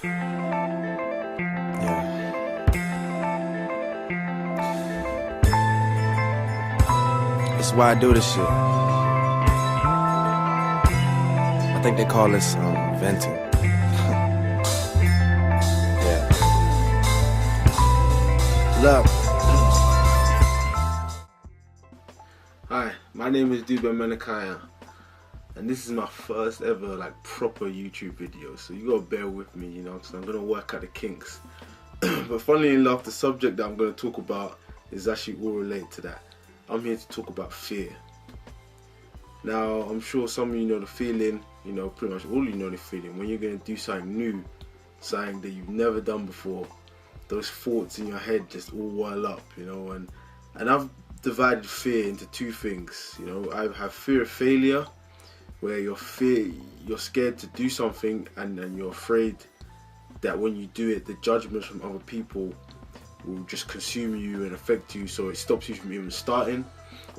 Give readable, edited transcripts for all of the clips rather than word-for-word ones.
Yeah. This is why I do this shit. I think they call this venting. Yeah. Look. Hi, my name is Dubem, and this is my first ever proper YouTube video, so you gotta bear with me, you know, because I'm gonna work out the kinks. But funnily enough, the subject that I'm gonna talk about is actually all related to that. I'm here to talk about fear. Now, I'm sure some of you know the feeling, you know, pretty much all you know the feeling when you're gonna do something new, something that you've never done before. Those thoughts in your head just all whirl up, you know, and I've divided fear into two things. You know, I have fear of failure, where you're scared to do something and you're afraid that when you do it, the judgments from other people will just consume you and affect you, so it stops you from even starting.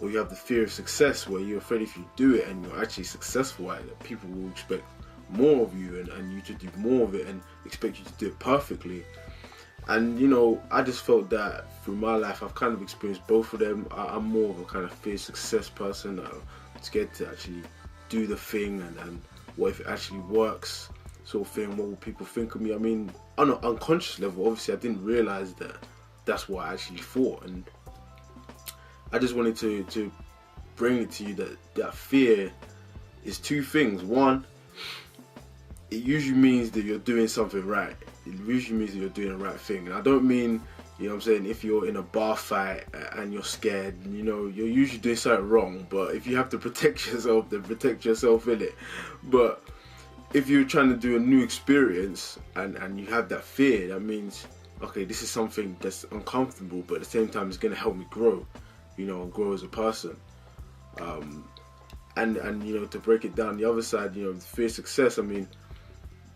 Or you have the fear of success, where you're afraid if you do it and you're actually successful at it, people will expect more of you and you to do more of it and expect you to do it perfectly. And you know, I just felt that through my life I've kind of experienced both of them. I'm more of a kind of fear success person. I'm scared to actually do the thing and what if it actually works, sort of thing. What will people think of me? I mean, on an unconscious level, obviously I didn't realize that that's what I actually thought, and I just wanted to bring it to you that fear is two things. One, it usually means that you're doing something right. It usually means that you're doing the right thing. And I don't mean, you know what I'm saying, if you're in a bar fight and you're scared, you know, you're usually doing something wrong. But if you have to protect yourself, then protect yourself in it. But if you're trying to do a new experience and you have that fear, that means, okay, this is something that's uncomfortable, but at the same time it's going to help me grow, you know, and grow as a person. And you know, to break it down the other side, you know, the fear of success, I mean,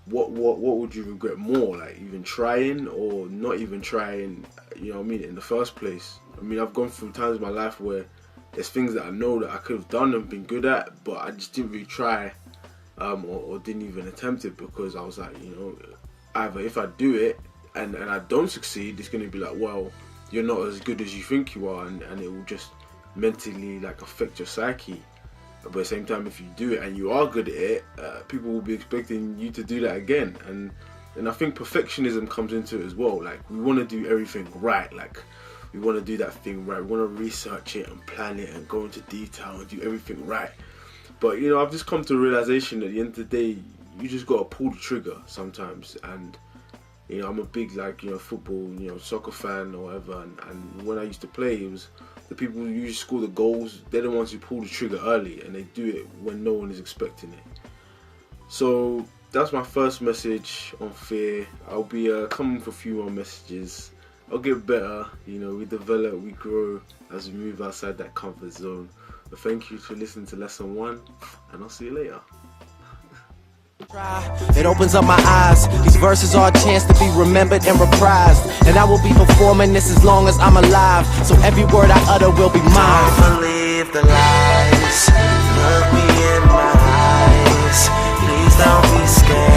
what would you regret more, like even trying or not even trying, you know what I mean, in the first place? I mean, I've gone through times in my life where there's things that I know that I could have done and been good at, but I just didn't really try, or didn't even attempt it, because I was like, you know, either if I do it and I don't succeed, it's going to be like, well, you're not as good as you think you are, and it will just mentally affect your psyche. But at the same time, if you do it and you are good at it, people will be expecting you to do that again. And I think perfectionism comes into it as well. Like, we want to do everything right. Like, we want to do that thing right. We want to research it and plan it and go into detail and do everything right. But, you know, I've just come to a realization that at the end of the day, you just got to pull the trigger sometimes. And, you know, I'm a big, football, soccer fan or whatever. And when I used to play, it was the people who usually score the goals, they're the ones who pull the trigger early, and they do it when no one is expecting it. So that's my first message on fear. I'll be coming for a few more messages. I'll get better, you know, we develop, we grow as we move outside that comfort zone. But thank you for listening to lesson 1, and I'll see you later. It opens up my eyes. These verses are a chance to be remembered and reprised, and I will be performing this as long as I'm alive. So every word I utter will be mine. Don't believe the lies. Look me in my eyes. Please don't be scared.